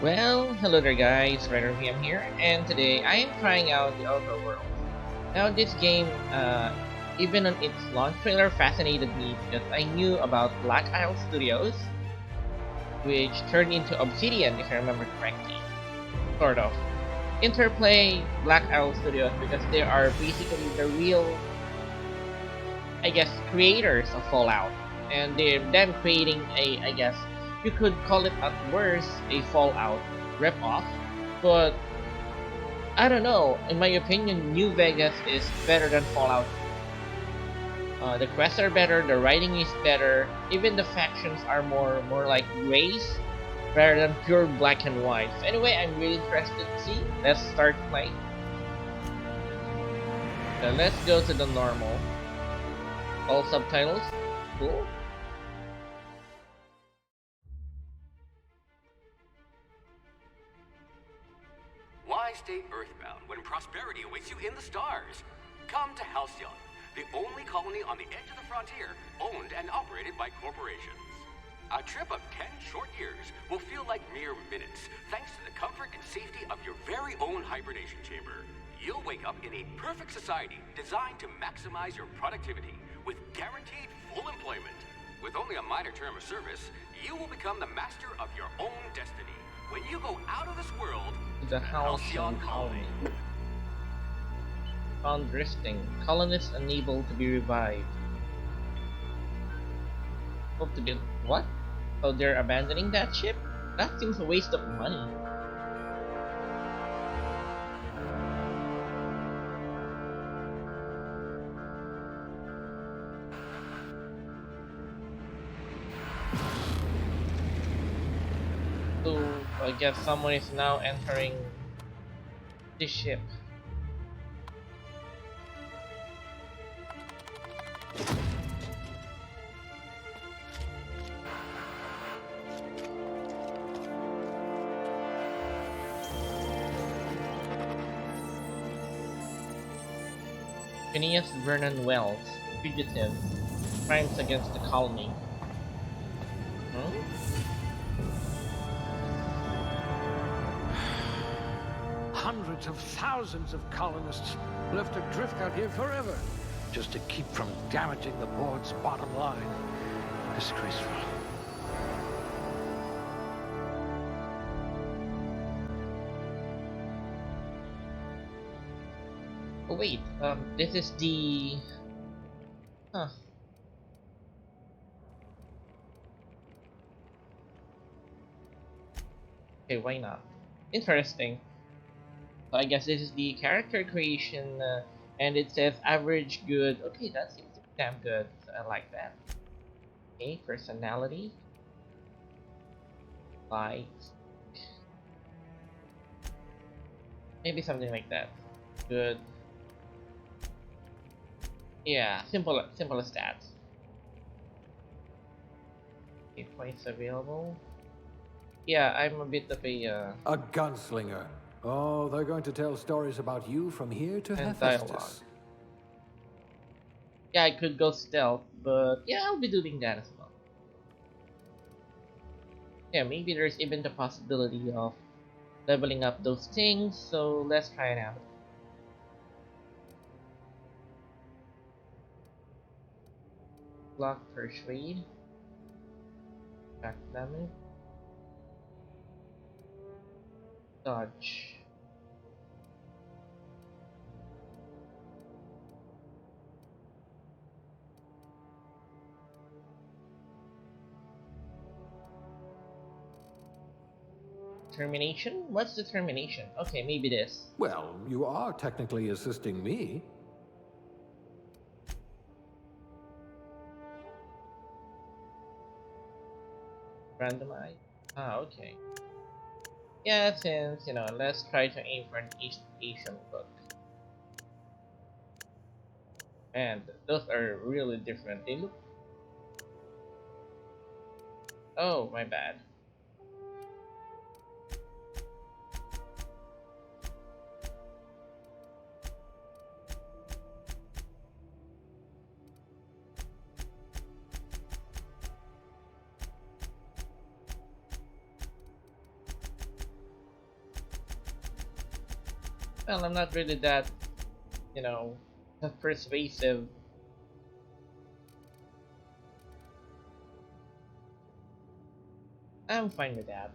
Well, hello there guys, Ryder VM here, and today I am trying out the Outer Worlds. Now this game, even on its launch trailer fascinated me because I knew about Black Isle Studios, which turned into Obsidian if I remember correctly. Sort of. Interplay Black Isle Studios because they are basically the real, I guess, creators of Fallout. And they're them creating I guess, you could call it at worst a Fallout rip-off, but I don't know. In my opinion, New Vegas is better than Fallout. The quests are better, the writing is better, even the factions are more like grays rather than pure black and white. So anyway, I'm really interested to see. Let's start play. Let's go to the normal. All subtitles. Cool. Why stay earthbound when prosperity awaits you in the stars? Come to Halcyon, the only colony on the edge of the frontier, owned and operated by corporations. A trip of 10 short years will feel like mere minutes, thanks to the comfort and safety of your very own hibernation chamber. You'll wake up in a perfect society designed to maximize your productivity with guaranteed full employment. With only a minor term of service, you will become the master of your own destiny. When you go out of this world, The Halcyon Colony. Found drifting. Colonists unable to be revived. Hope to be what? So they're abandoning that ship? That seems a waste of money. So I guess someone is now entering the ship. Phineas Vernon Wells, fugitive, crimes against the colony. Hmm? Hundreds of thousands of colonists left adrift out here forever, just to keep from damaging the board's bottom line. Disgraceful. Oh wait, this is the... Huh. Okay, why not? Interesting. So I guess this is the character creation, and it says average good. Okay, that seems to be damn good. So I like that. Okay, personality, likes, maybe something like that. Good. Yeah, simple stats. Okay, points available. Yeah, I'm a bit of A gunslinger. Oh, they're going to tell stories about you from here to and dialogue. Hephaestus. Yeah, I could go stealth, but yeah, I'll be doing that as well. Yeah, maybe there's even the possibility of leveling up those things, so let's try it out. Block, persuade, back damage, dodge. Termination? What's the termination? Okay, maybe this. Well, you are technically assisting me. Randomize. Ah, okay. Yeah, since, let's try to aim for an East Asian look. And those are really different. They look... Oh, my bad. Well, I'm not really that, you know, that persuasive. I'm fine with that.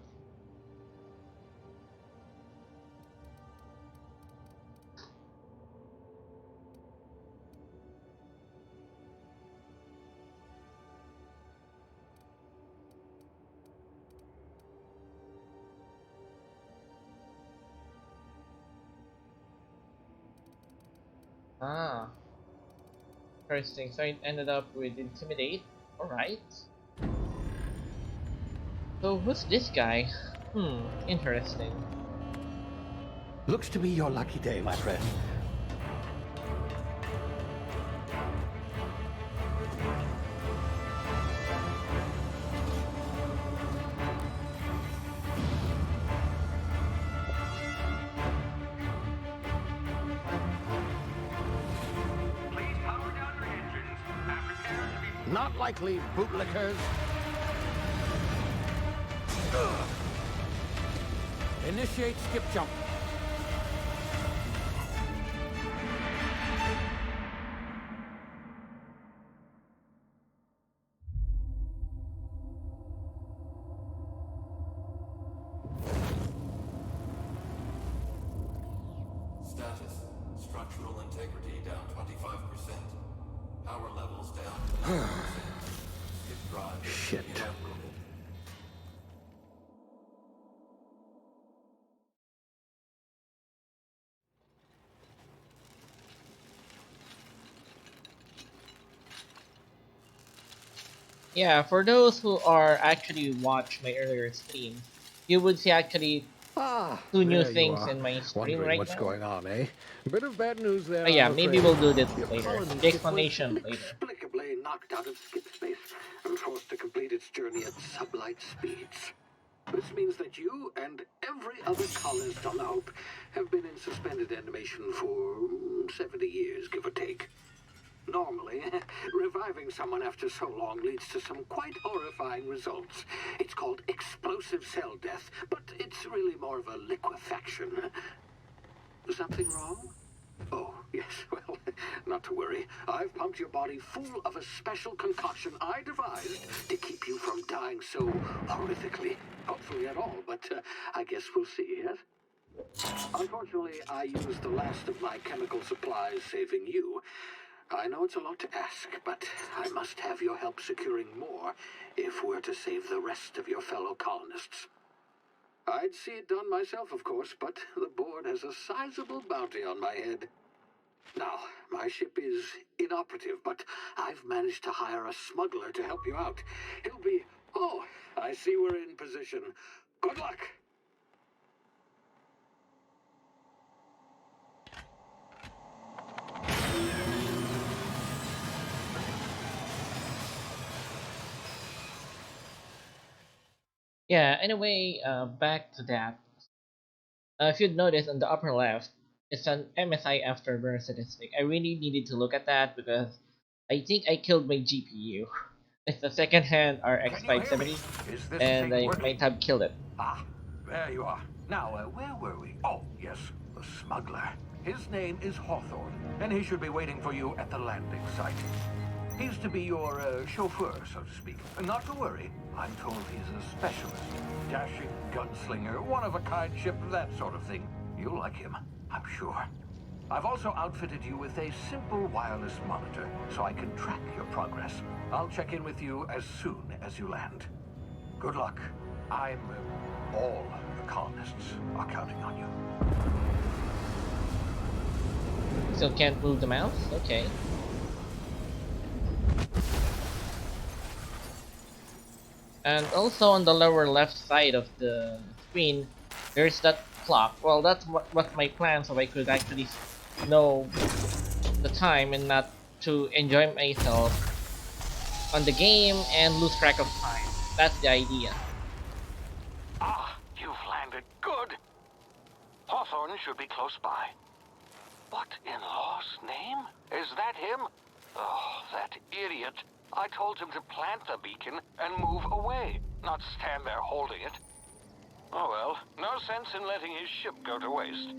Ah, interesting. So I ended up with Intimidate. Alright. So who's this guy? Interesting. Looks to be your lucky day, my friend. Please power down your engines and prepare to be... Not likely, bootlickers. Initiate skip jump. Status. Structural integrity down 25%. Power levels down to 90%. Skip drive Shit. inoperable. Yeah, for those who are actually watch my earlier stream, you would see actually Ah, two new there you things are. in my stream Wondering right what's now. going on, eh? Bit of bad news there, Oh yeah, I'm maybe afraid. we'll do this Your later. colony The ship was explanation later. Inexplicably knocked out of skip space and forced to complete its journey at sublight speeds. This means that you and every other colonist on the Hope have been in suspended animation for 70 years, give or take. Normally, reviving someone after so long leads to some quite horrifying results. It's called explosive cell death, but it's really more of a liquefaction. Something wrong? Oh, yes, well, not to worry. I've pumped your body full of a special concoction I devised to keep you from dying so horrifically. Hopefully at all, but I guess we'll see, yes? Unfortunately, I used the last of my chemical supplies saving you. I know it's a lot to ask, but I must have your help securing more if we're to save the rest of your fellow colonists. I'd see it done myself, of course, but the board has a sizable bounty on my head. Now, my ship is inoperative, but I've managed to hire a smuggler to help you out. He'll be... Oh, I see we're in position. Good luck! Yeah, anyway, back to that. If you'd notice on the upper left, it's an MSI afterburner statistic. I really needed to look at that because I think I killed my GPU. It's a second-hand RX Can you hear me? 570, Is this and thing I working? might have killed it. Ah, there you are. Now, where were we? Oh, yes, the smuggler. His name is Hawthorne, and he should be waiting for you at the landing site. He's to be your chauffeur, so to speak. Not to worry, I'm told he's a specialist. Dashing gunslinger, one-of-a-kind ship, that sort of thing. You'll like him, I'm sure. I've also outfitted you with a simple wireless monitor, so I can track your progress. I'll check in with you as soon as you land. Good luck. All the colonists are counting on you. Still can't move the mouse? Okay. And also on the lower left side of the screen, there's that clock. Well, that's what my plan, so I could actually know the time and not to enjoy myself on the game and lose track of time. That's the idea. Ah, you've landed good. Hawthorne should be close by. What in law's name? Is that him? Oh, that idiot. I told him to plant the beacon and move away, not stand there holding it. Oh well, no sense in letting his ship go to waste.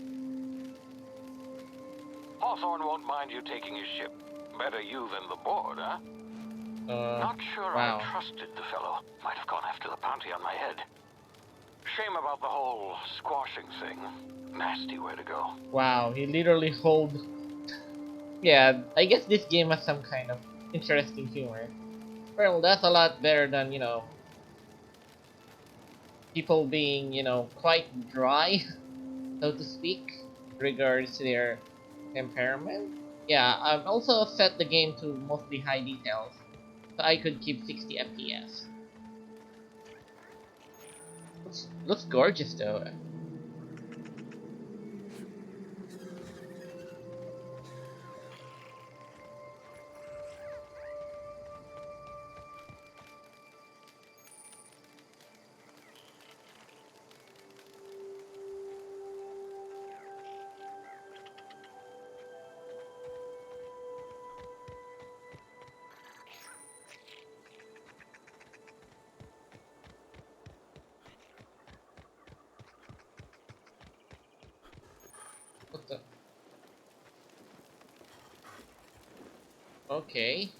Hawthorne won't mind you taking his ship. Better you than the board, huh? Not sure wow. I trusted the fellow. Might have gone after the bounty on my head. Shame about the whole squashing thing. Nasty way to go. Wow, he literally hold. Yeah, I guess this game has some kind of interesting humor. Well, that's a lot better than, people being, quite dry, so to speak, regards to their temperament. Yeah, I've also set the game to mostly high details, so I could keep 60 FPS. Looks gorgeous though. What the? Okay.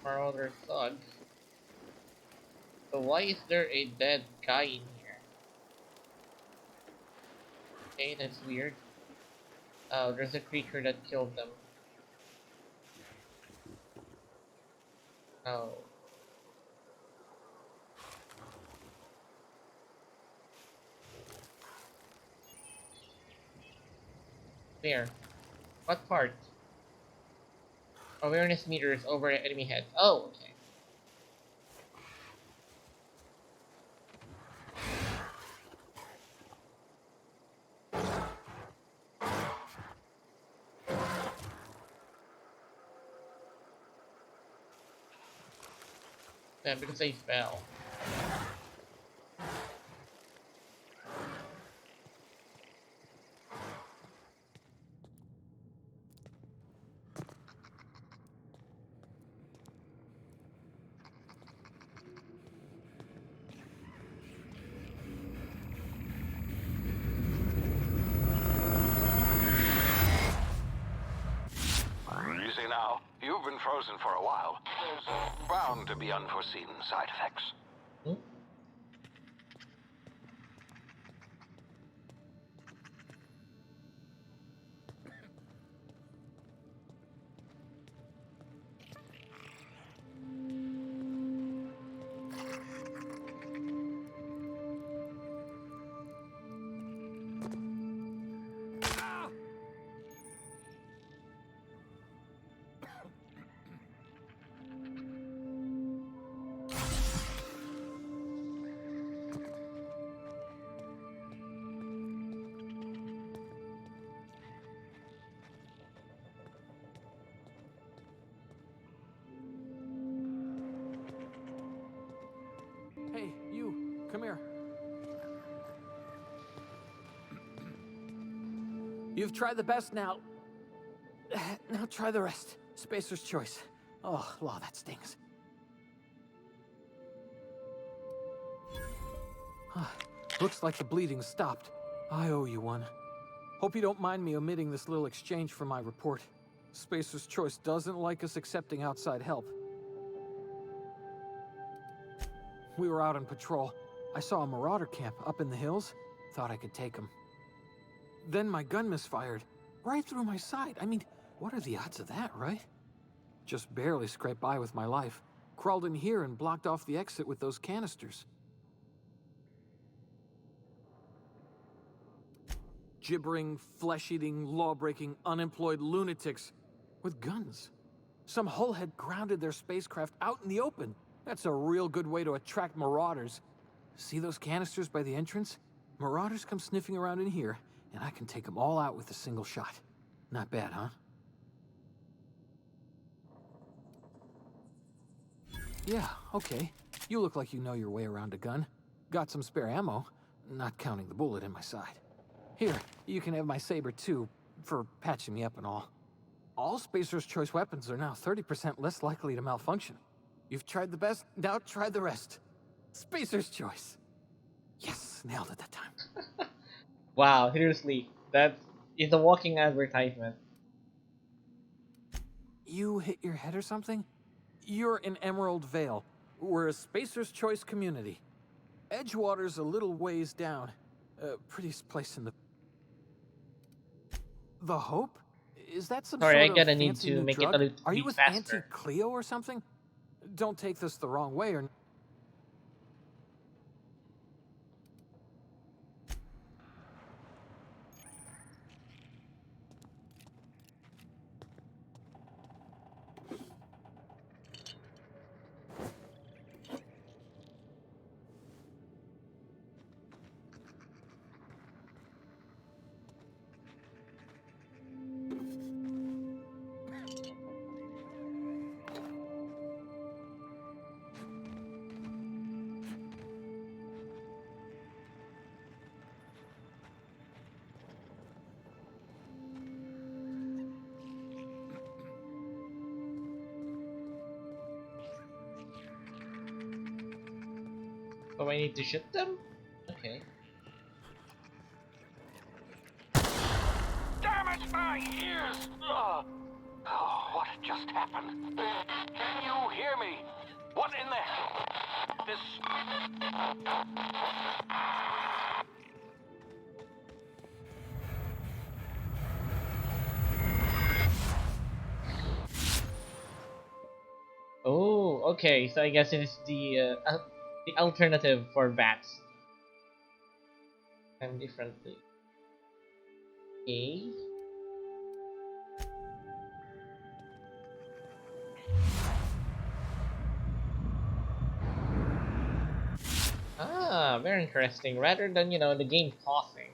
Marauder thug. So why is there a dead guy in here? Okay, that's weird. Oh, there's a creature that killed them. Oh. Where? What part? Awareness meters over enemy heads. Oh, okay. Yeah, because they fell. Easy now. You've been frozen for a while. There's bound to be unforeseen side effects. Hmm? Hey, you, come here. You've tried the best now. Now try the rest. Spacer's choice. Oh, law, that stings. Looks like the bleeding stopped. I owe you one. Hope you don't mind me omitting this little exchange from my report. Spacer's choice doesn't like us accepting outside help. We were out on patrol. I saw a marauder camp up in the hills. Thought I could take him. Then my gun misfired. Right through my side. I mean, what are the odds of that, right? Just barely scraped by with my life. Crawled in here and blocked off the exit with those canisters. Gibbering, flesh-eating, law-breaking, unemployed lunatics with guns. Some hullhead grounded their spacecraft out in the open. That's a real good way to attract marauders. See those canisters by the entrance? Marauders come sniffing around in here, and I can take them all out with a single shot. Not bad, huh? Yeah, okay. You look like you know your way around a gun. Got some spare ammo, not counting the bullet in my side. Here, you can have my saber too, for patching me up and all. All Spacer's Choice weapons are now 30% less likely to malfunction. You've tried the best, now try the rest. Spacer's Choice. Yes, nailed it that time. Wow, seriously, that is a walking advertisement. You hit your head or something? You're in Emerald Vale. We're a Spacer's Choice community. Edgewater's a little ways down. Prettiest place in the Hope? Is that some Sorry, I sort of gotta need fancy to new make it a drug? little Are you bit with Auntie faster. Cleo or something? Don't take this the wrong way or... Oh, I need to shoot them? Okay. Damn it, my ears! Oh, what just happened? Can you hear me? What in the hell? This... Oh, okay. So I guess it is the alternative for bats. And differently. Okay. Ah, very interesting. Rather than, the game pausing.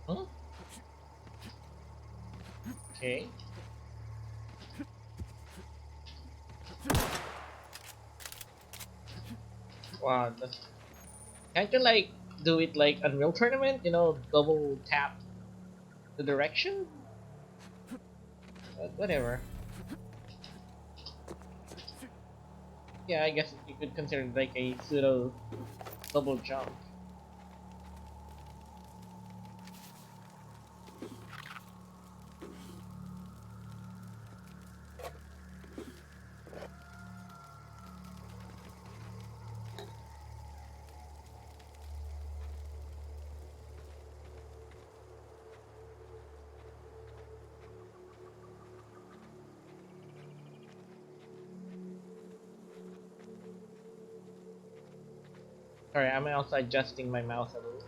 Huh? Okay. Wow, can't you like do it like Unreal Tournament? Double tap the direction? But whatever. Yeah, I guess you could consider it like a pseudo double jump. Sorry, I'm also adjusting my mouse a little.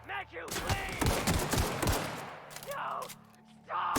Matthew, please! No! Stop!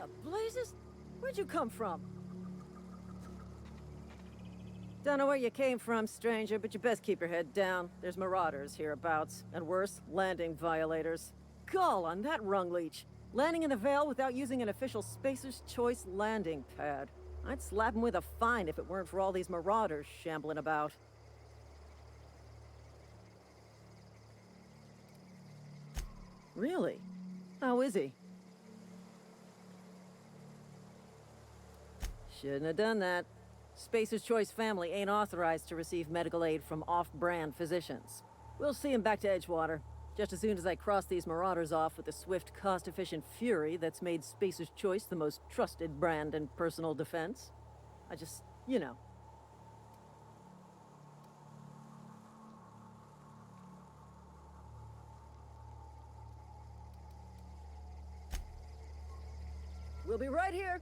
the blazes? Where'd you come from? Don't know where you came from, stranger, but you best keep your head down. There's marauders hereabouts, and worse, landing violators. Gall on that rung leech. Landing in the Vale without using an official Spacer's Choice landing pad. I'd slap him with a fine if it weren't for all these marauders shambling about. Really? How is he? Shouldn't have done that. Spacer's Choice family ain't authorized to receive medical aid from off-brand physicians. We'll see him back to Edgewater, just as soon as I cross these marauders off with the swift, cost-efficient fury that's made Spacer's Choice the most trusted brand in personal defense. I just, you know. We'll be right here.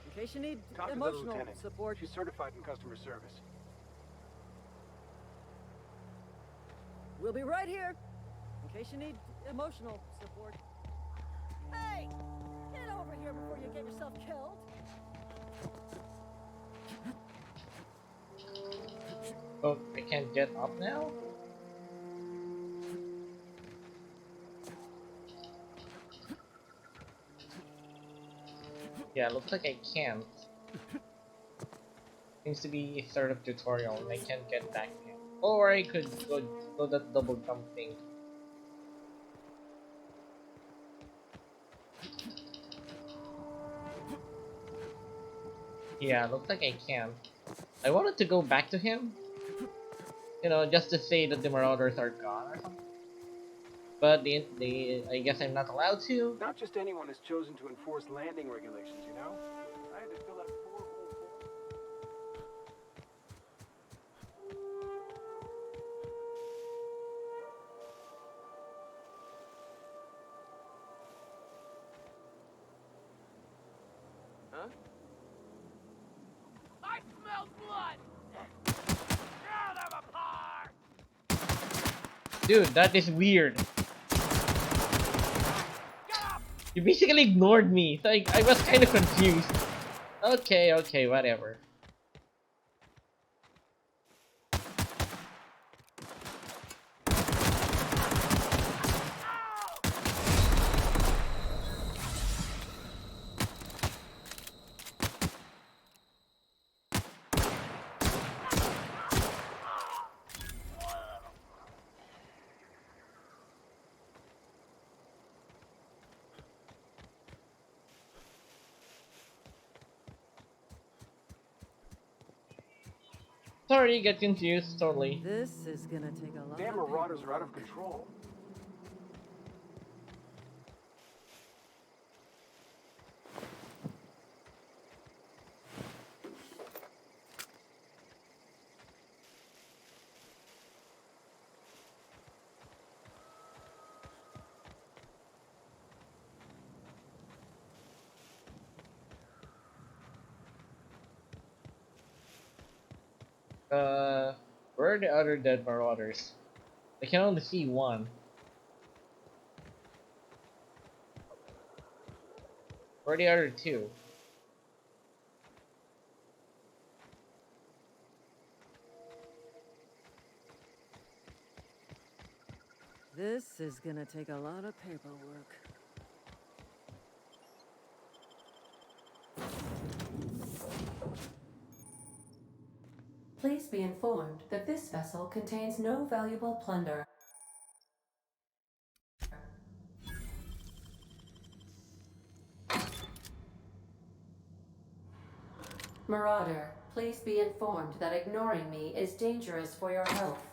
In case you need emotional support. She's certified in customer service. We'll be right here. In case you need emotional support. Hey! Get over here before you get yourself killed. Oh, I can't get up now? Yeah, looks like I can't. Seems to be a sort of tutorial and I can't get back in. Or I could go that double jump thing. Yeah, looks like I can't. I wanted to go back to him. You know, just to say that the marauders are gone or something. But I guess I'm not allowed to. Not just anyone has chosen to enforce landing regulations, you know? I had to fill out 4 whole forms. Huh? I smell blood! Out of a par! Dude, that is weird. You basically ignored me, so I was kind of confused. Okay, whatever. Sorry, get confused, totally. This is gonna take a lot. Damn marauders are out of control. Where are the other dead marauders? I can only see one. Where are the other two? This is gonna take a lot of paperwork. Please be informed that this vessel contains no valuable plunder. Marauder, please be informed that ignoring me is dangerous for your health.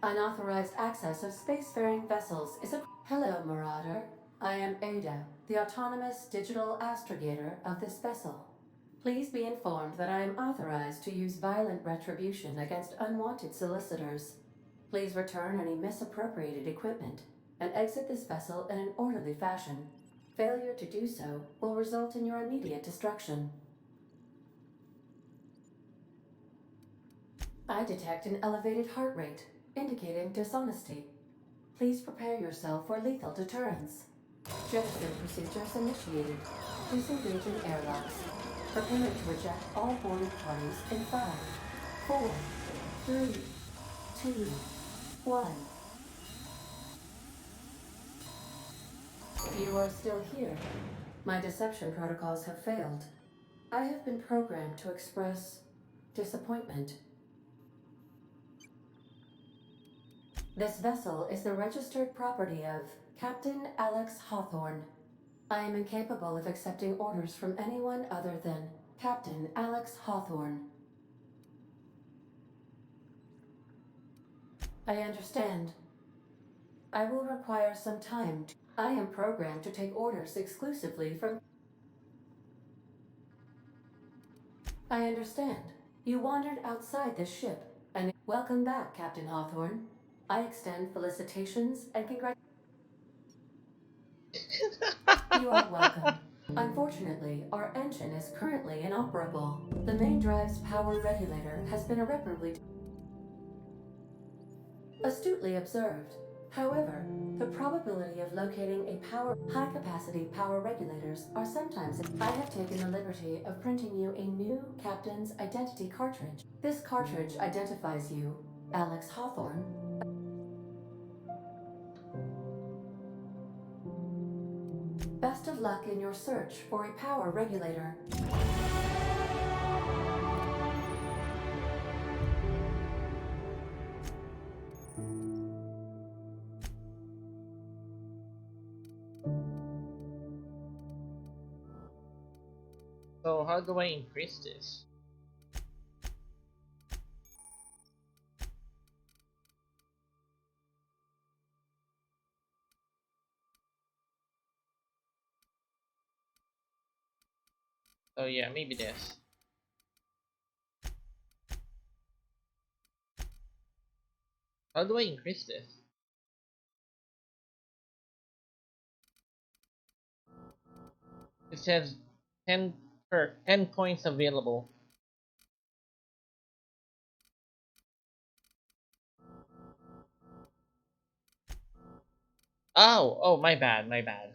Unauthorized access of spacefaring vessels is a... Hello, Marauder. I am Ada, the autonomous digital astrogator of this vessel. Please be informed that I am authorized to use violent retribution against unwanted solicitors. Please return any misappropriated equipment and exit this vessel in an orderly fashion. Failure to do so will result in your immediate destruction. I detect an elevated heart rate, indicating dishonesty. Please prepare yourself for lethal deterrence. Jettison procedures initiated. Disengaging airlocks. Preparing to eject all boarded parties in 5, 4, 3, 2, 1. You are still here. My deception protocols have failed. I have been programmed to express disappointment. This vessel is the registered property of Captain Alex Hawthorne. I am incapable of accepting orders from anyone other than Captain Alex Hawthorne. I understand. I will require some time. I am programmed to take orders exclusively from... I understand. You wandered outside this ship, and welcome back, Captain Hawthorne. I extend felicitations and congratulations. You are welcome. Unfortunately, our engine is currently inoperable. The main drive's power regulator has been irreparably... Astutely observed. However, the probability of locating a high-capacity power regulators are sometimes... I have taken the liberty of printing you a new Captain's Identity cartridge. This cartridge identifies you, Alex Hawthorne. Best of luck in your search for a power regulator. So how do I increase this? Oh yeah, maybe this. How do I increase this? It says 10 points available. Oh, my bad, my bad.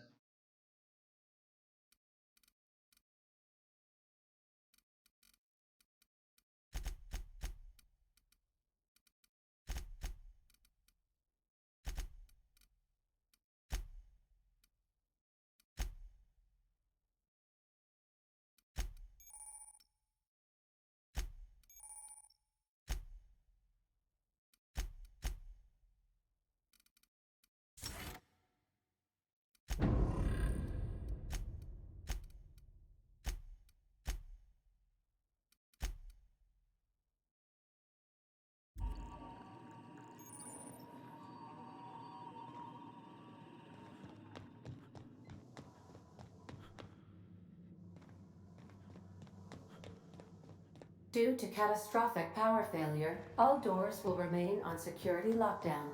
Due to catastrophic power failure, all doors will remain on security lockdown.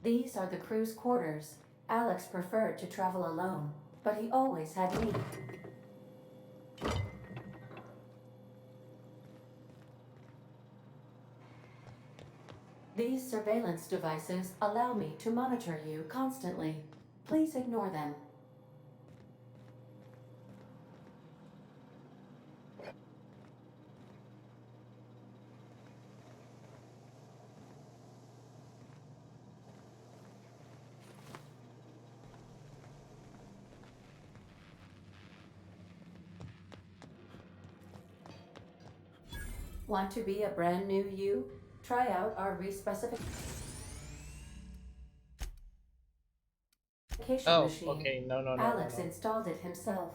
These are the crew's quarters. Alex preferred to travel alone, but he always had me. These surveillance devices allow me to monitor you constantly. Please ignore them. Want to be a brand new you? Try out our respecification Oh, machine. okay, no, Alex no. installed it himself,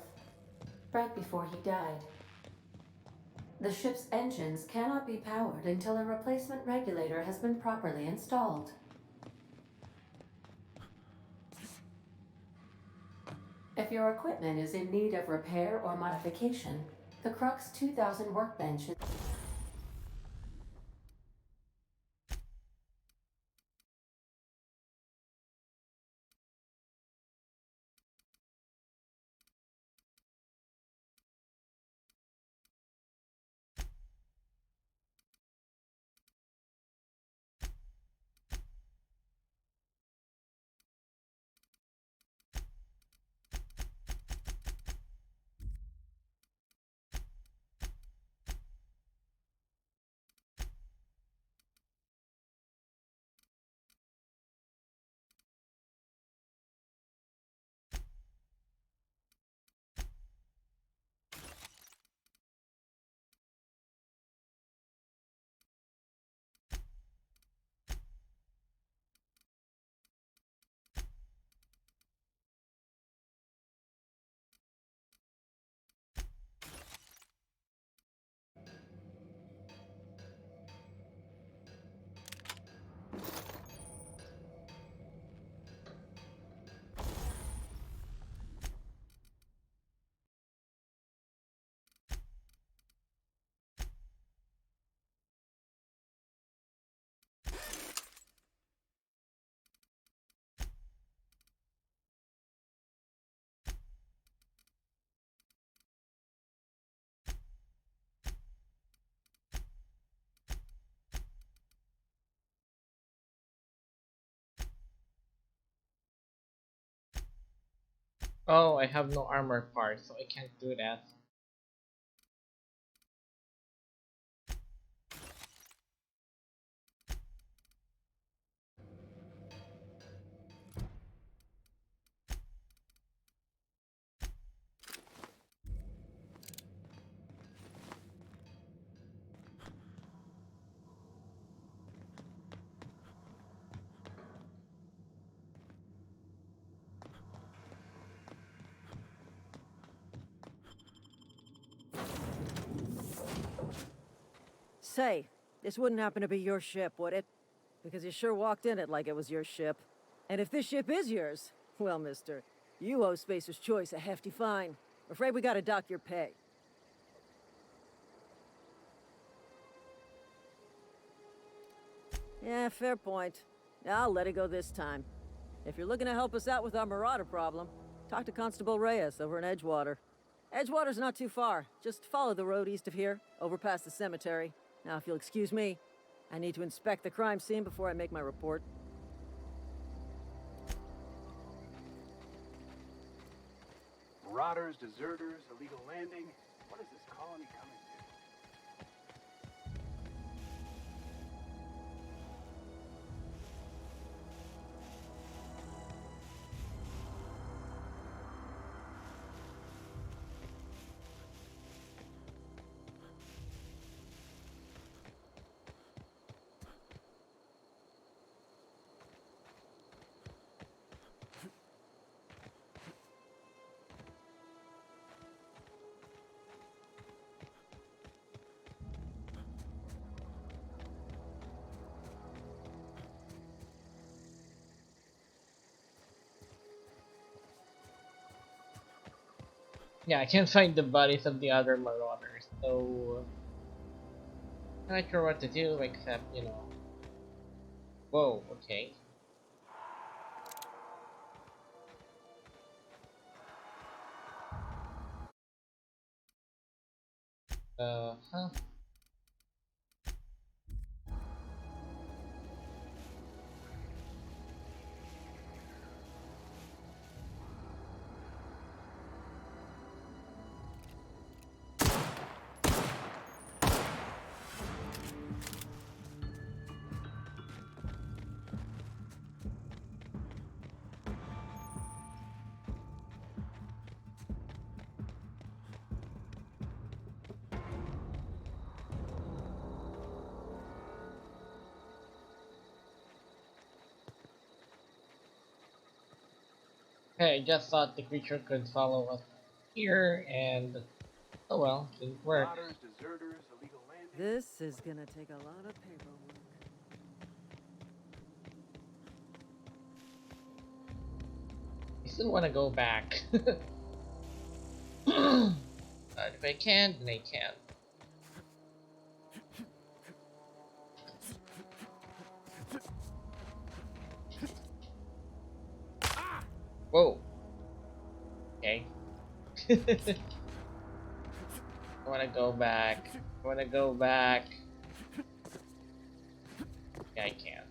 right before he died. The ship's engines cannot be powered until a replacement regulator has been properly installed. If your equipment is in need of repair or modification, the Crux 2000 workbench is... Oh, I have no armor part, so I can't do that. Say, this wouldn't happen to be your ship, would it? Because you sure walked in it like it was your ship. And if this ship is yours, well, mister, you owe Spacer's Choice a hefty fine. Afraid we gotta dock your pay. Yeah, fair point. I'll let it go this time. If you're looking to help us out with our Marauder problem, talk to Constable Reyes over in Edgewater. Edgewater's not too far. Just follow the road east of here, over past the cemetery. Now, if you'll excuse me, I need to inspect the crime scene before I make my report. Marauders, deserters, illegal landing. What is this colony coming to? Yeah, I can't find the bodies of the other marauders, so I'm not sure what to do except, you know. Whoa, okay. Huh? Hey, I just thought the creature could follow us here, and oh well, didn't work. Marauders, deserters, illegal landing. This is gonna take a lot of paperwork. I still want to go back. But if I can, then I can. Whoa. Okay. I wanna go back. I wanna go back. Yeah, I can.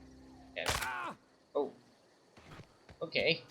Yeah. Oh. Okay.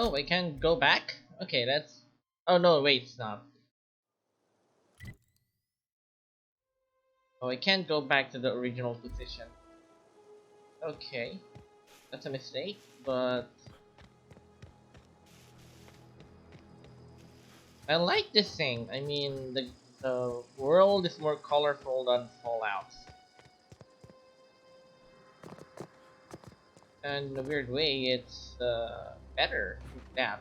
Oh, I can go back? Okay, that's... Oh no, wait, it's not. Oh, I can't go back to the original position. Okay, that's a mistake, but... I like this thing. I mean, the world is more colorful than Fallout. And in a weird way, it's better with that.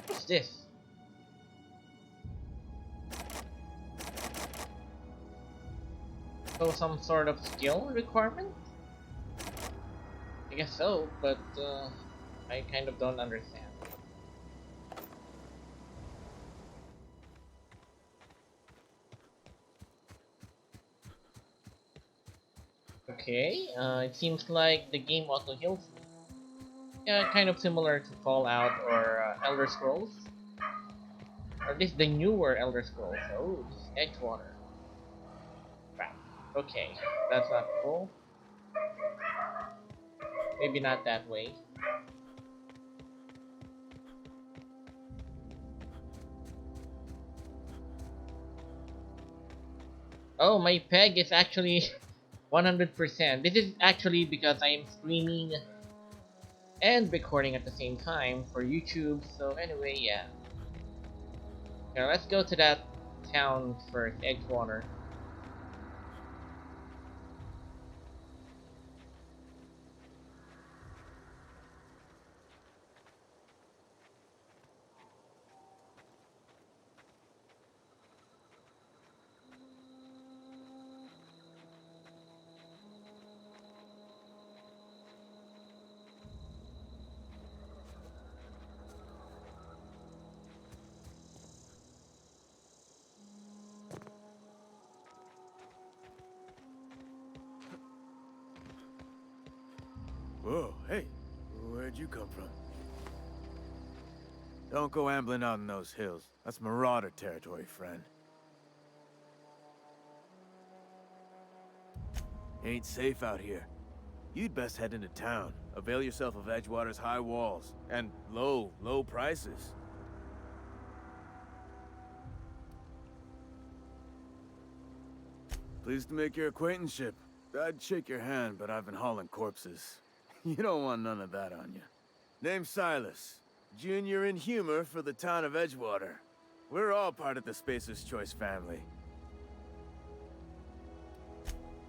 What's this? So some sort of skill requirement? I guess so, but I kind of don't understand. Okay, it seems like the game auto heals me. Yeah, kind of similar to Fallout or Elder Scrolls. Or at least the newer Elder Scrolls. Oh, this is Edgewater. Crap. Okay, that's not cool. Maybe not that way. Oh, my peg is actually 100%. This is actually because I am streaming and recording at the same time for YouTube. So anyway, yeah. Now let's go to that town first, Edgewater. Whoa, hey, where'd you come from? Don't go ambling out in those hills. That's Marauder territory, friend. Ain't safe out here. You'd best head into town. Avail yourself of Edgewater's high walls and low prices. Pleased to make your acquaintanceship. I'd shake your hand, but I've been hauling corpses. You don't want none of that on you. Name's Silas. Junior in humor for the town of Edgewater. We're all part of the Spacer's Choice family.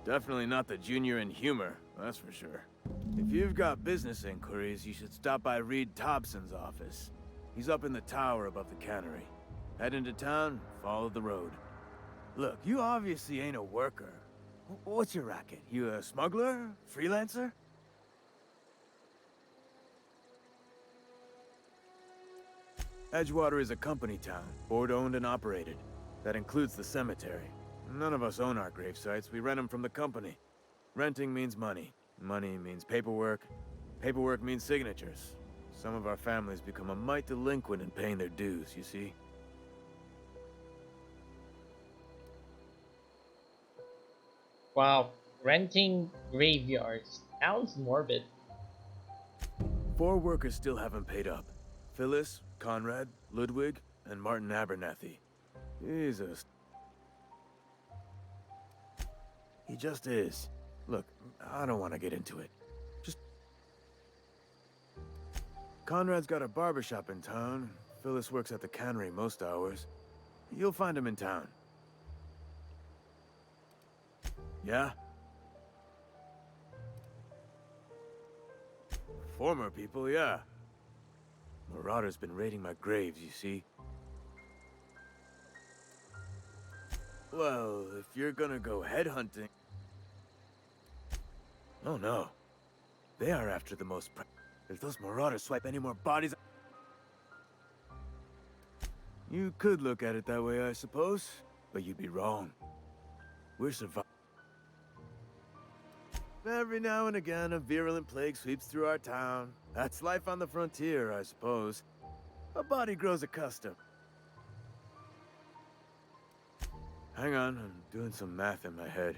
Definitely not the junior in humor, that's for sure. If you've got business inquiries, you should stop by Reed Thompson's office. He's up in the tower above the cannery. Head into town, follow the road. Look, you obviously ain't a worker. What's your racket? You a smuggler? Freelancer? Edgewater is a company town, board-owned and operated. That includes the cemetery. None of us own our grave sites, we rent them from the company. Renting means money. Money means paperwork. Paperwork means signatures. Some of our families become a mite delinquent in paying their dues, you see? Wow, renting graveyards sounds morbid. 4 workers still haven't paid up. Phyllis, Conrad, Ludwig, and Martin Abernathy. Jesus. He just is. Look, I don't want to get into it. Just... Conrad's got a barbershop in town. Phyllis works at the cannery most hours. You'll find him in town. Yeah? Former people, yeah. Marauder's been raiding my graves, you see. Well, if you're gonna go headhunting... Oh no. They are after the most If those Marauders swipe any more bodies... You could look at it that way, I suppose. But you'd be wrong. We're surviving. Every now and again, a virulent plague sweeps through our town. That's life on the frontier, I suppose. A body grows accustomed. Hang on, I'm doing some math in my head.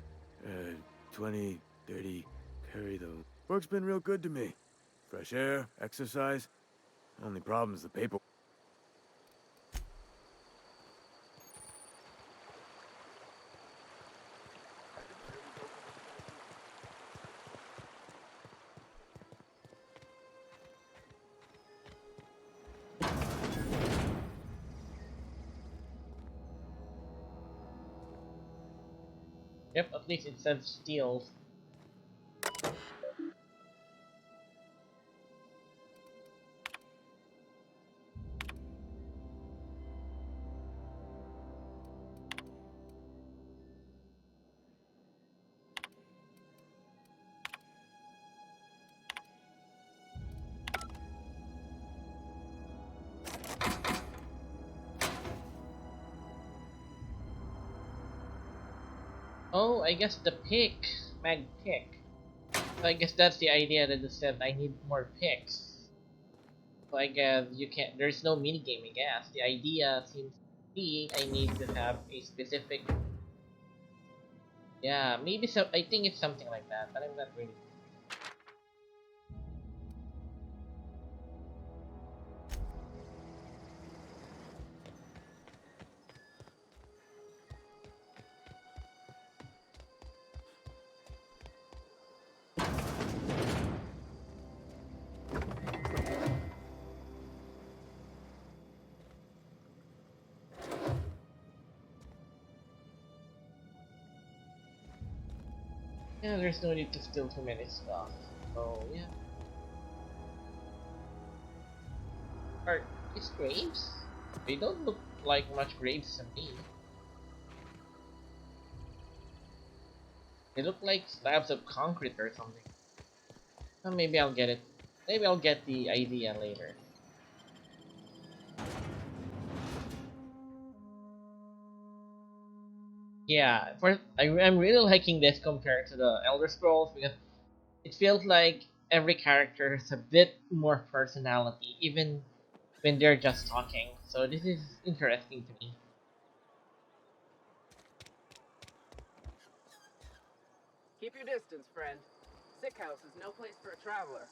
20, 30, carry the... Work's been real good to me. Fresh air, exercise. Only problem's the paper. Yep, at least it says steals. Oh, I guess the pick. Mag pick. So I guess that's the idea that it said I need more picks. So I guess you can't, there's no minigame, I guess. The idea seems to be I need to have a specific... Yeah, maybe so. I think it's something like that, but I'm not really... Yeah, there's no need to steal too many stuff. So, yeah. Are these graves? They don't look like much graves to me. They look like slabs of concrete or something. Well, maybe I'll get it. Maybe I'll get the idea later. Yeah, I'm really liking this compared to the Elder Scrolls because it feels like every character has a bit more personality, even when they're just talking. So this is interesting to me. Keep your distance, friend. Sick house is no place for a traveler.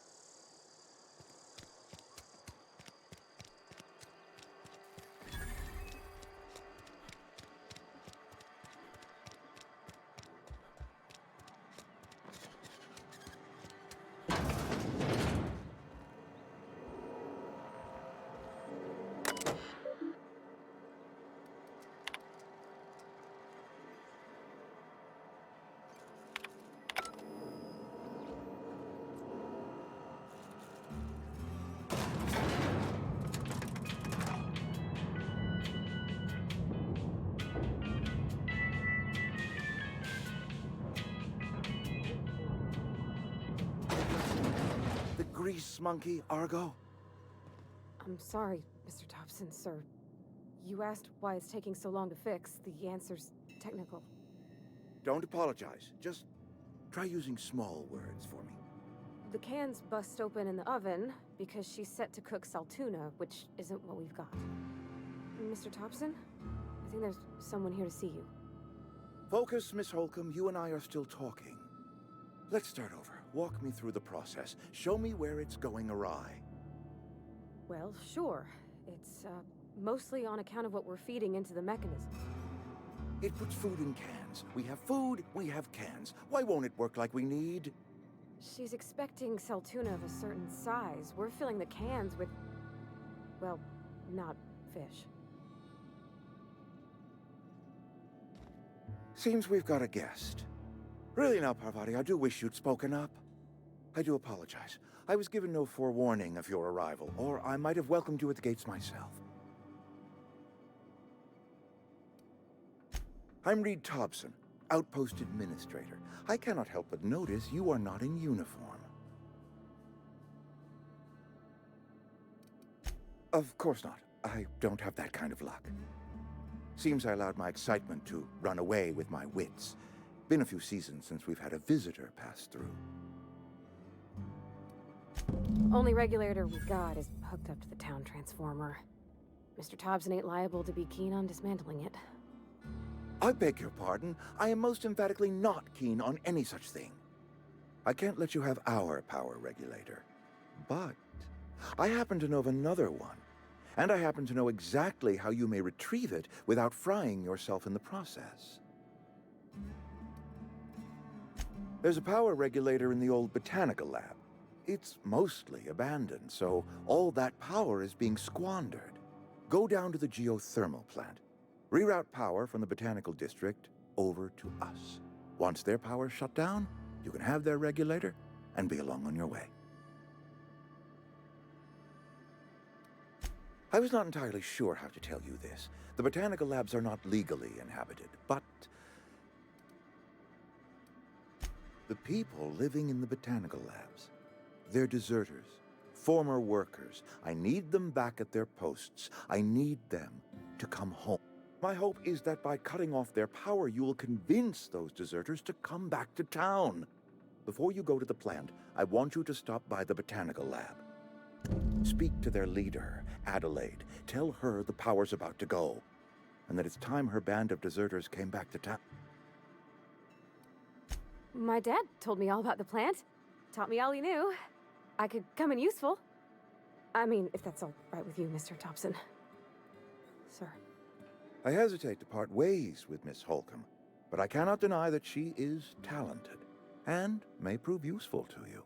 The grease monkey, Argo? I'm sorry, Mr. Thompson, sir. You asked why it's taking so long to fix. The answer's technical. Don't apologize. Just try using small words for me. The cans bust open in the oven because she's set to cook saltuna, which isn't what we've got. Mr. Thompson? I think there's someone here to see you. Focus, Miss Holcomb. You and I are still talking. Let's start over. Walk me through the process. Show me where it's going awry. Well, sure. It's, mostly on account of what we're feeding into the mechanism. It puts food in cans. We have food, we have cans. Why won't it work like we need? She's expecting saltuna of a certain size. We're filling the cans with, well, not fish. Seems we've got a guest. Really now, Parvati, I do wish you'd spoken up. I do apologize. I was given no forewarning of your arrival, or I might have welcomed you at the gates myself. I'm Reed Thompson, Outpost Administrator. I cannot help but notice you are not in uniform. Of course not. I don't have that kind of luck. Seems I allowed my excitement to run away with my wits. Been a few seasons since we've had a visitor pass through. Only regulator we got is hooked up to the town transformer. Mr. Thompson ain't liable to be keen on dismantling it. I beg your pardon. I am most emphatically not keen on any such thing. I can't let you have our power regulator. But I happen to know of another one. And I happen to know exactly how you may retrieve it without frying yourself in the process. There's a power regulator in the old botanical lab. It's mostly abandoned, so all that power is being squandered. Go down to the geothermal plant. Reroute power from the botanical district over to us. Once their power's shut down, you can have their regulator and be along on your way. I was not entirely sure how to tell you this. The botanical labs are not legally inhabited, but the people living in the botanical labs, they're deserters, former workers. I need them back at their posts. I need them to come home. My hope is that by cutting off their power, you will convince those deserters to come back to town. Before you go to the plant, I want you to stop by the botanical lab. Speak to their leader, Adelaide. Tell her the power's about to go, and that it's time her band of deserters came back to town. My dad told me all about the plant. Taught me all he knew. I could come in useful. I mean, if that's all right with you, Mr. Thompson. Sir. I hesitate to part ways with Miss Holcomb, but I cannot deny that she is talented, and may prove useful to you.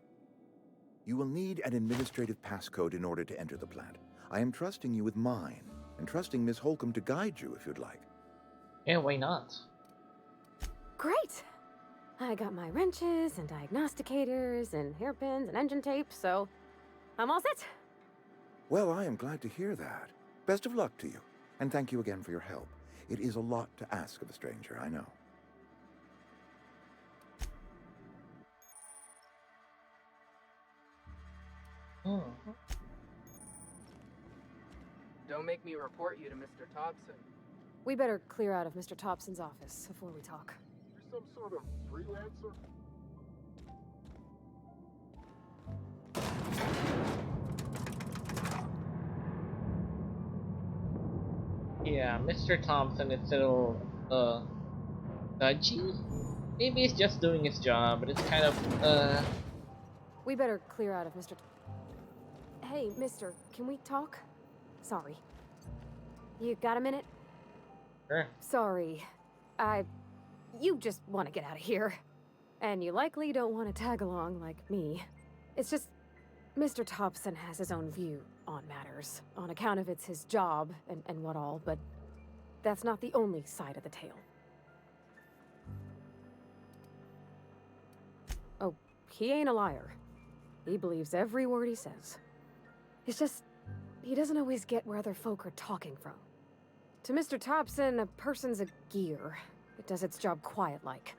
You will need an administrative passcode in order to enter the plant. I am trusting you with mine, and trusting Miss Holcomb to guide you if you'd like. Yeah, why not? Great! I got my wrenches and diagnosticators and hairpins and engine tape, so I'm all set. Well, I am glad to hear that. Best of luck to you, and thank you again for your help. It is a lot to ask of a stranger, I know. Don't make me report you to Mr. Thompson. We better clear out of Mr. Thompson's office before we talk. You're some sort of freelancer? Yeah, Mr. Thompson is a little, dodgy? Maybe he's just doing his job, but it's kind of, We better clear out of Mr. Hey, mister, can we talk? Sorry. You got a minute? Sure. Sorry. You just want to get out of here. And you likely don't want to tag along like me. It's just, Mr. Thompson has his own view on matters, on account of it's his job and what all, but that's not the only side of the tale. Oh, he ain't a liar. He believes every word he says. It's just, he doesn't always get where other folk are talking from. To Mr. Thompson, a person's a gear. It does its job quiet-like.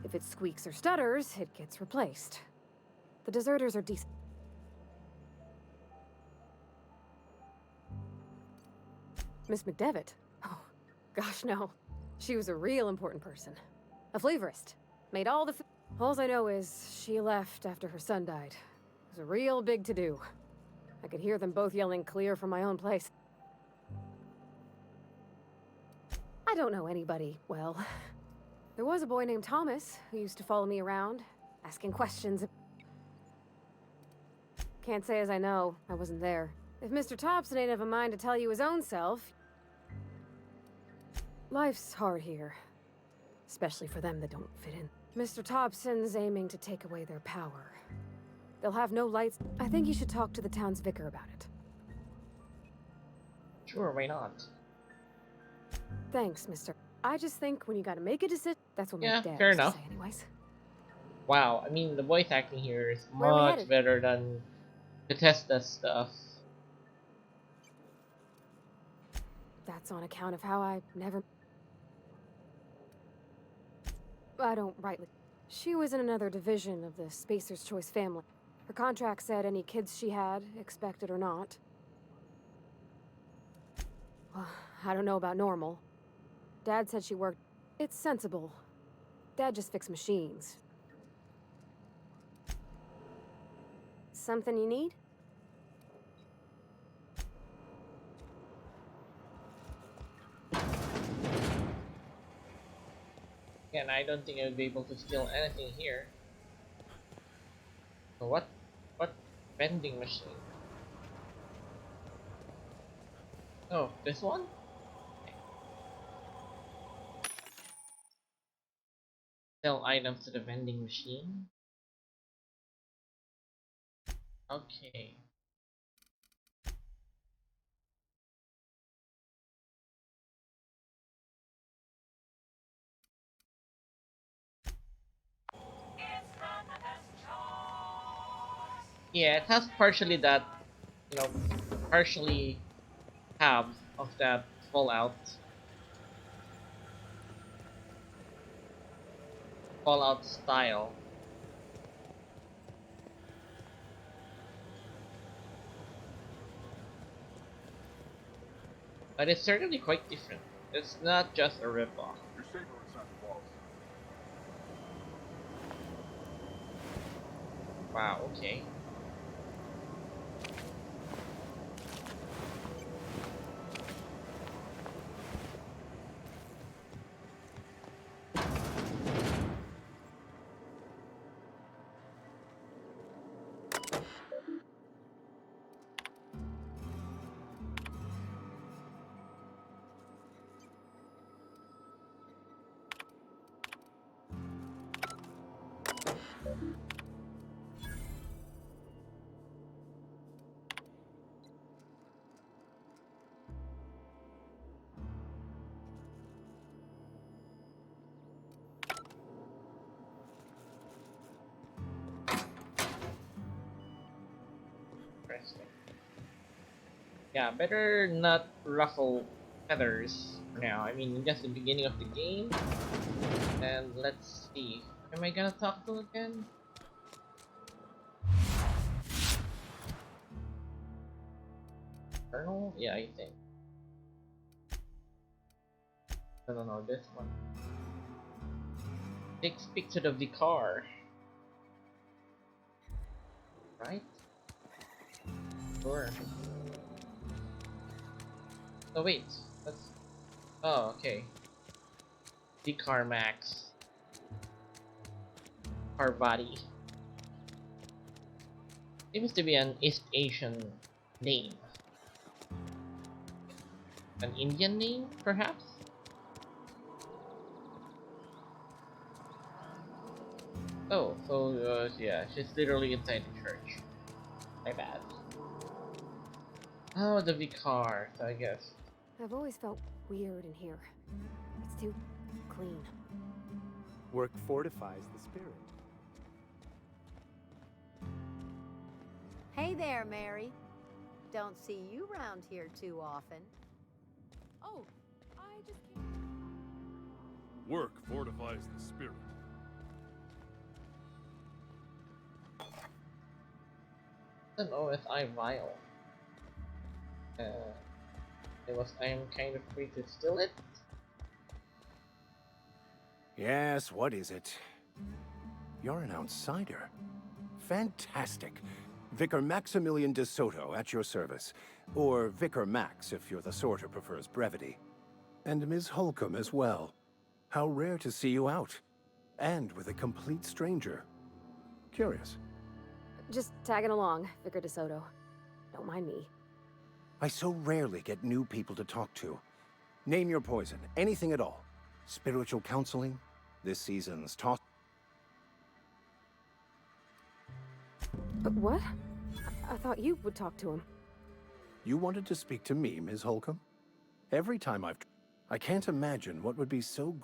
If it squeaks or stutters, it gets replaced. The deserters are decent. Miss McDevitt? Oh, gosh, no. She was a real important person. A flavorist. Made all the Alls I know is she left after her son died. It was a real big to-do. I could hear them both yelling clear from my own place. I don't know anybody well. There was a boy named Thomas who used to follow me around, asking questions. Can't say as I know. I wasn't there. If Mr. Thompson ain't of a mind to tell you his own self... Life's hard here. Especially for them that don't fit in. Mr. Thompson's aiming to take away their power. They'll have no lights. I think you should talk to the town's vicar about it. Sure, why not? Thanks, mister. I just think when you gotta make a decision, that's what Yeah, my dad fair used to enough. say anyways. Wow, I mean, the voice acting here is Where are we much headed? better than Bethesda stuff. That's on account of how I don't rightly. She was in another division of the Spacer's Choice family. Her contract said any kids she had, expected or not. Well, I don't know about normal. Dad said she worked... It's sensible. Dad just fixed machines. Something you need? And I don't think I would be able to steal anything here. So what vending machine? Oh, this one? Sell items to the vending machine. Okay. Yeah, it has partially that, you know, partially have of that Fallout style. But it's certainly quite different. It's not just a ripoff. You're safer inside the walls. Wow, okay. Interesting. Yeah, better not ruffle feathers for now. I mean, just the beginning of the game. And let's see. Am I gonna talk to again? Colonel? Yeah, I think. No, this one. Speak to the vicar. Right? Sure. Oh wait, that's... Oh, okay. Vicar Max. Parvati. Seems to be an East Asian name. An Indian name, perhaps? Oh, so yeah, she's literally inside the church. My bad. Oh, the vicar, so I guess. I've always felt weird in here. It's too clean. Work fortifies the spirit. Hey there, Mary. Don't see you round here too often. Oh, I just came. Work fortifies the spirit. An OSI vial. I'm kind of free to steal it. Yes, what is it? You're an outsider. Fantastic. Vicar Maximilian de Soto at your service. Or Vicar Max if you're the sort who prefers brevity. And Ms. Holcomb as well. How rare to see you out. And with a complete stranger. Curious. Just tagging along, Vicar DeSoto. Don't mind me. I so rarely get new people to talk to. Name your poison, anything at all. Spiritual counseling, this season's toss. What? I thought you would talk to him. You wanted to speak to me, Ms. Holcomb? Every time I can't imagine what would be so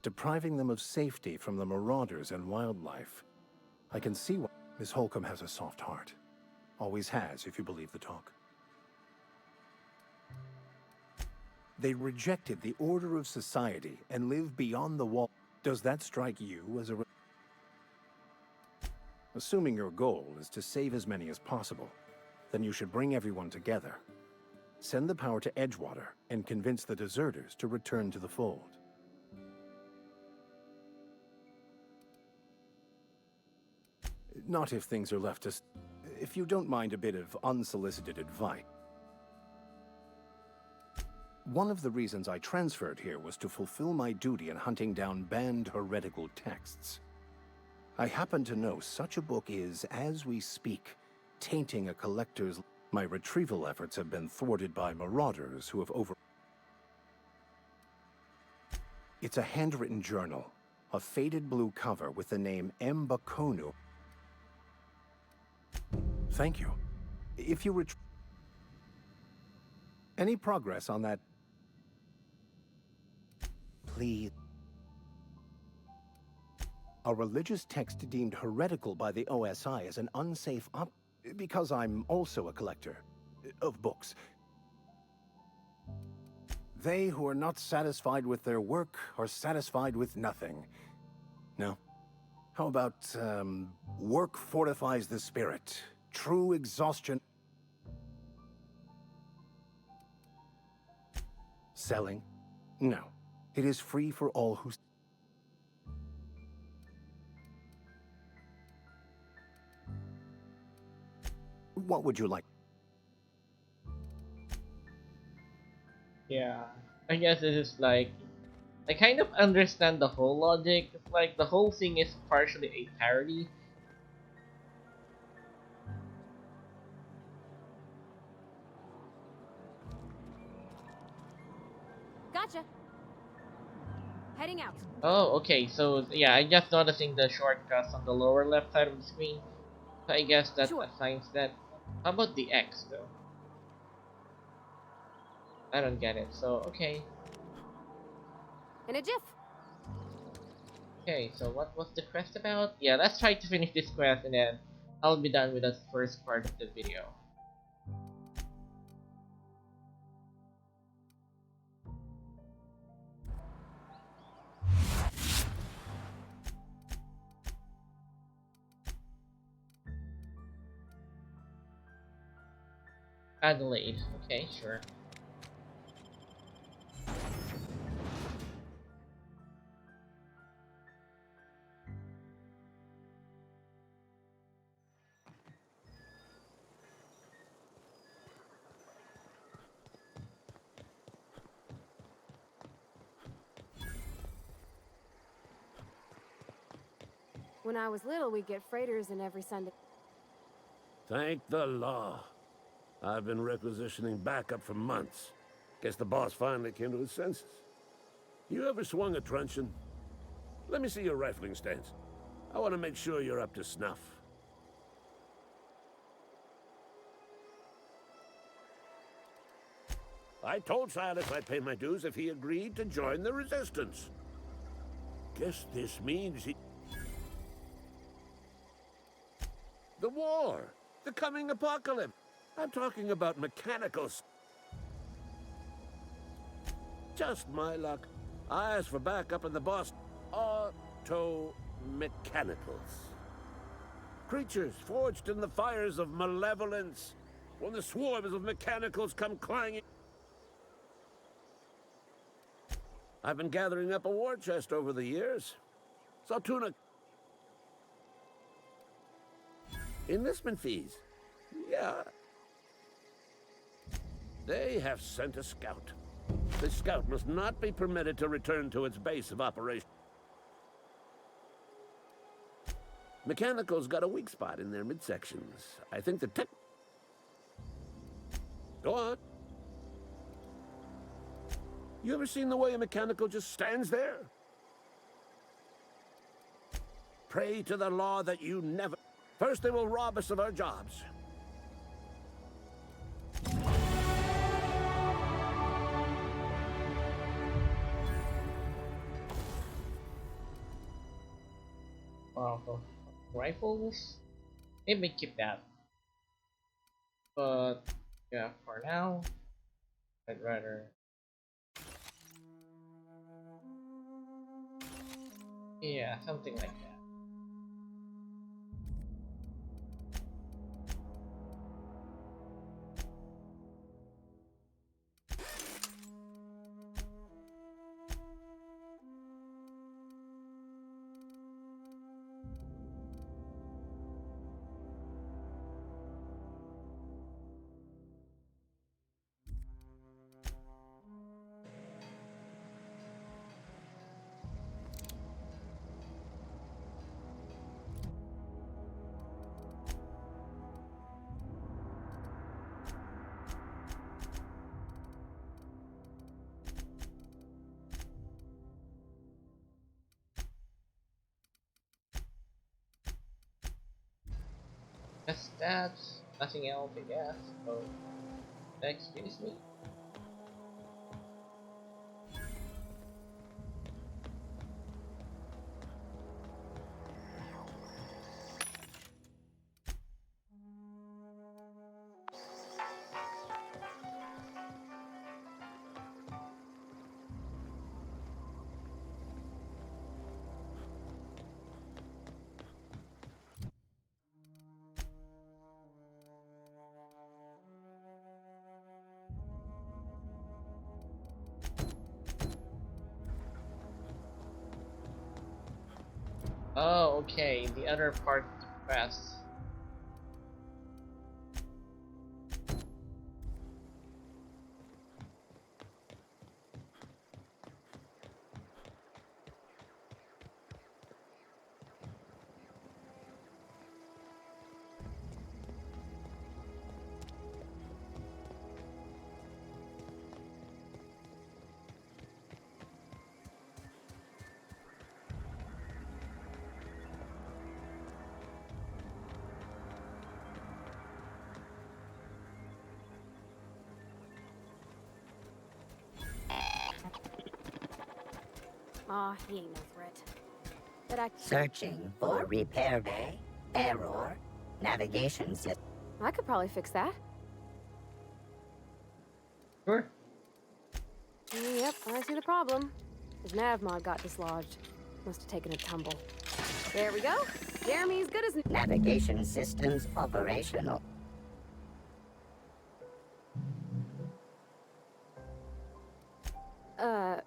depriving them of safety from the marauders and wildlife. I can see why Miss Holcomb has a soft heart. Always has, if you believe the talk. They rejected the order of society and live beyond the wall. Does that strike you as a... Assuming your goal is to save as many as possible, then you should bring everyone together. Send the power to Edgewater and convince the deserters to return to the fold. Not if things are left to... If you don't mind a bit of unsolicited advice. One of the reasons I transferred here was to fulfill my duty in hunting down banned heretical texts. I happen to know such a book is, as we speak, tainting a collector's... My retrieval efforts have been thwarted by marauders who have over... It's a handwritten journal, a faded blue cover with the name Mbakonu. Thank you. If you any progress on that? Please. A religious text deemed heretical by the OSI is an unsafe because I'm also a collector of books. They who are not satisfied with their work are satisfied with nothing. No? How about, work fortifies the spirit. True exhaustion. Selling? No. It is free for all who... What would you like? Yeah, I guess it is like... I kind of understand the whole logic. It's like the whole thing is partially a parody. Gotcha. Heading out. Oh, okay, so yeah, I just noticing the shortcuts on the lower left side of the screen. So I guess that assigns that. How about the X though? I don't get it, so okay. In a jiff. Okay, so what was the quest about? Yeah, let's try to finish this quest and then I'll be done with the first part of the video. Adelaide, okay, sure. When I was little, we'd get freighters in every Sunday. Thank the law. I've been requisitioning backup for months. Guess the boss finally came to his senses. You ever swung a truncheon? Let me see your rifling stance. I want to make sure you're up to snuff. I told Silas I'd pay my dues if he agreed to join the Resistance. Guess this means he... The war! The coming apocalypse! I'm talking about mechanicals. Just my luck. I asked for backup and the boss... Auto-mechanicals. Creatures forged in the fires of malevolence. When the swarms of mechanicals come clanging... I've been gathering up a war chest over the years. Saltuna... Enlistment fees. Yeah. They have sent a scout. The scout must not be permitted to return to its base of operation. Mechanical's got a weak spot in their midsections. I think the tech... Go on. You ever seen the way a mechanical just stands there? Pray to the law that you never... First they will rob us of our jobs. Wow, rifles? Maybe keep that. But yeah, for now, I'd rather. Yeah, something like that. That's nothing else, I guess. So, excuse me. Oh, okay, the other part of the quest. Aw, he ain't no threat. But I... Searching for repair bay, error, navigation system. I could probably fix that. Sure. Yep, I see the problem. His nav mod got dislodged. Must have taken a tumble. There we go. Jeremy's good as... Navigation systems operational.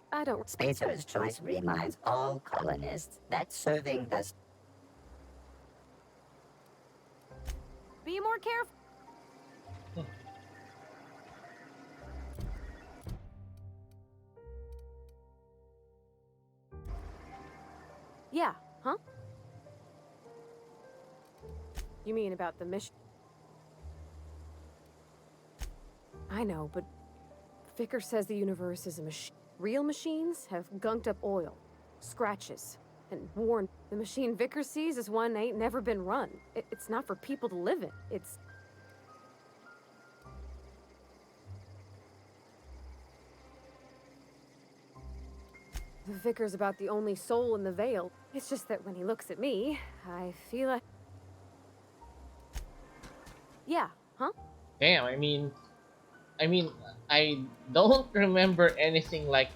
I don't... Spacer's Choice reminds all colonists that serving the... Be more careful. Yeah, huh? You mean about the mission? I know, but Vicker says the universe is a machine. Real machines have gunked up oil, scratches, and worn. The machine Vicker sees is one ain't never been run. It's not for people to live in. It's... The Vicar's about the only soul in the Veil. It's just that when he looks at me, I feel like... Yeah, huh? Damn, I don't remember anything like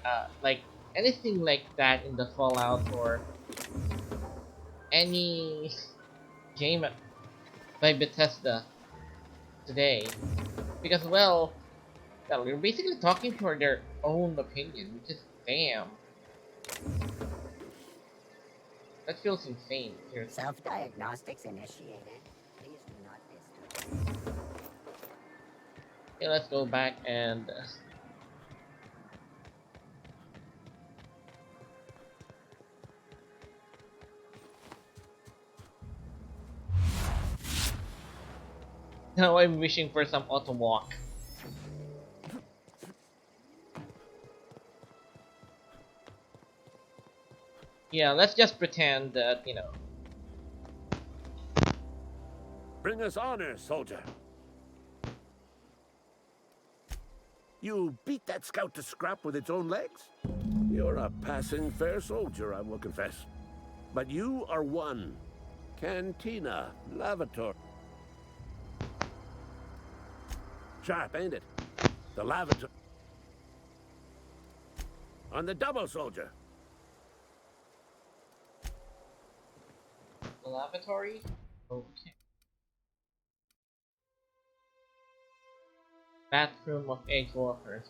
anything like that in the Fallout or any game by Bethesda today, because well, you're basically talking for their own opinion, which is damn. That feels insane. Here. Self-diagnostics initiated. Please do not disturb. Okay, let's go back and now I'm wishing for some auto walk. Yeah, let's just pretend that, you know. Bring us honor, soldier. You beat that scout to scrap with its own legs? You're a passing fair soldier, I will confess. But you are one. Cantina, lavatory. Sharp, ain't it? The lavatory. On the double, soldier. The lavatory? Okay. Bathroom of Edgewalkers.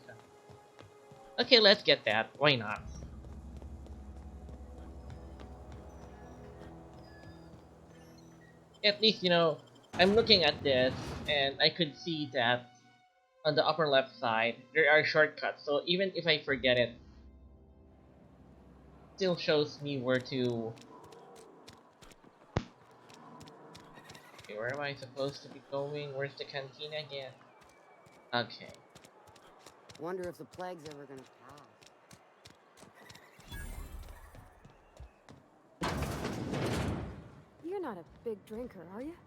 Okay, let's get that. Why not? At least, you know, I'm looking at this and I could see that on the upper left side there are shortcuts, so even if I forget it, still shows me where to. Okay, where am I supposed to be going? Where's the canteen again? Okay. Wonder if the plague's ever gonna pass. You're not a big drinker, are you?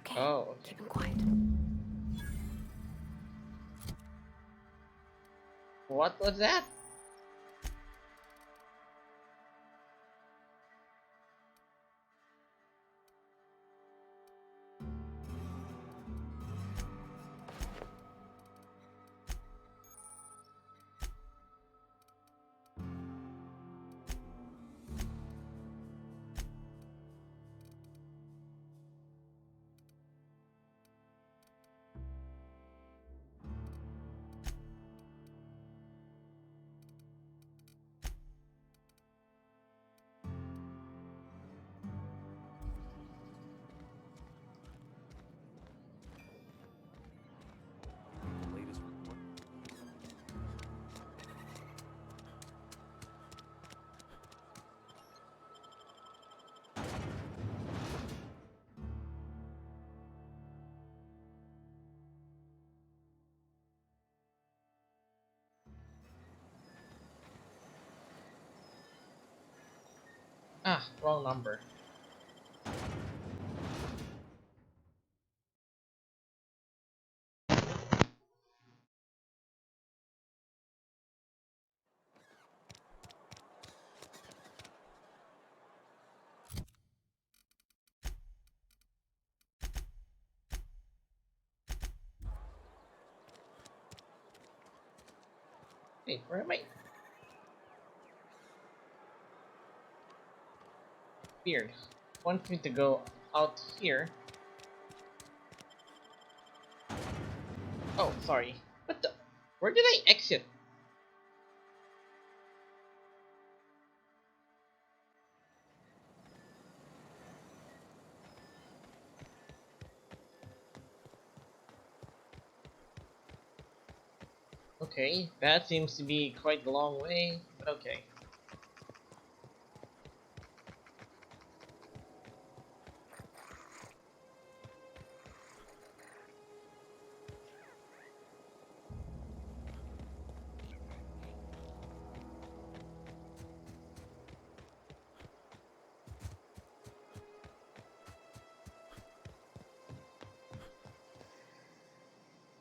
Okay. Oh, okay. Keep him quiet. What was that? Ah, wrong number. Hey, where am I? Weird. Wants me to go out here. Oh, sorry. What the? Where did I exit? Okay, that seems to be quite a long way, but okay.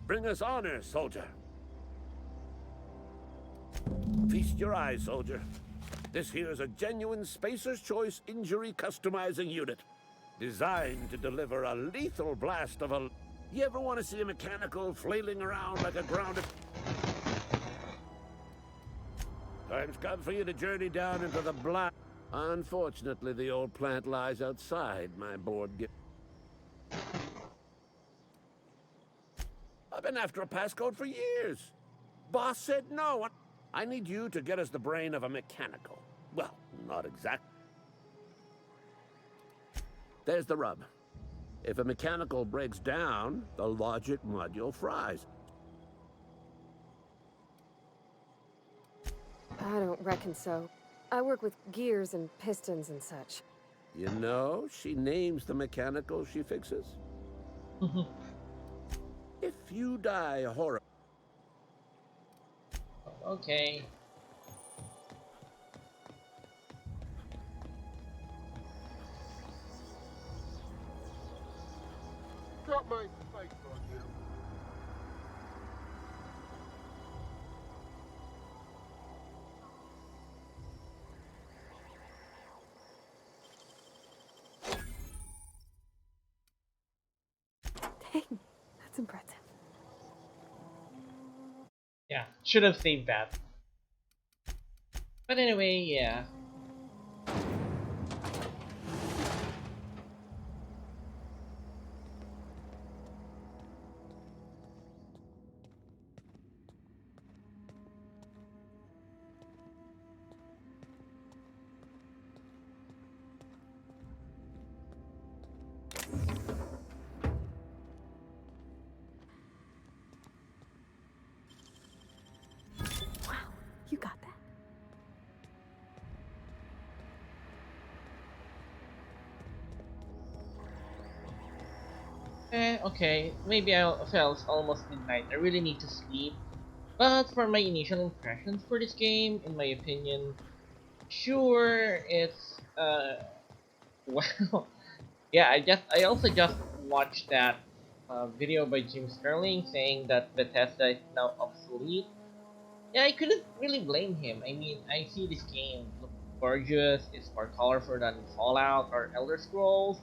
Bring us honor, soldier. Feast your eyes, soldier. This here is a genuine Spacer's Choice injury customizing unit. Designed to deliver a lethal blast of a... You ever want to see a mechanical flailing around like a grounded... Time's come for you to journey down into the black. Unfortunately, the old plant lies outside my board game. I've been after a passcode for years. Boss said no. I need you to get us the brain of a mechanical. Well, not exact. There's the rub. If a mechanical breaks down, the logic module fries. I don't reckon so. I work with gears and pistons and such. You know, she names the mechanical she fixes. If you die horror... Okay. Got my sights on you. Dang, that's impressive. Yeah, should have saved that. But anyway, yeah. You got that. Okay, maybe I felt almost midnight. I really need to sleep. But for my initial impressions for this game, in my opinion, sure, it's well, yeah. I also just watched that video by Jim Sterling saying that Bethesda is now obsolete. Yeah, I couldn't really blame him. I mean, I see this game look gorgeous. It's more colorful than Fallout or Elder Scrolls.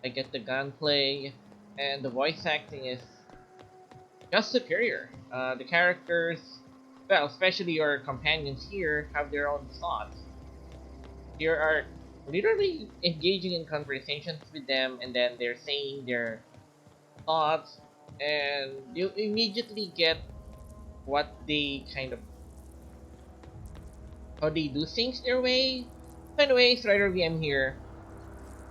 I get the gunplay, and the voice acting is just superior. The characters, well, especially your companions here, have their own thoughts. You are literally engaging in conversations with them, and then they're saying their thoughts, and you immediately get what they kind of how they do things their way. Anyways, Rider VM here,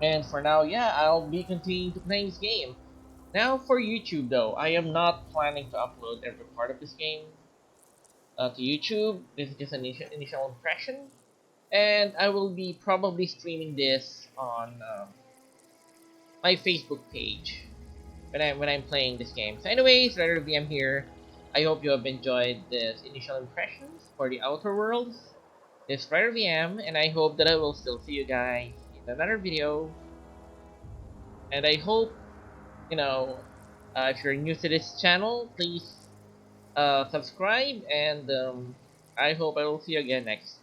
and for now, yeah, I'll be continuing to play this game. Now for YouTube though, I am not planning to upload every part of this game to YouTube. This is just an initial impression, and I will be probably streaming this on my Facebook page when I'm playing this game. So anyways, Rider VM here. I hope you have enjoyed this initial impressions for the Outer Worlds. This is Rider VM, and I hope that I will still see you guys in another video. And I hope, you know, if you're new to this channel, please subscribe, and I hope I will see you again next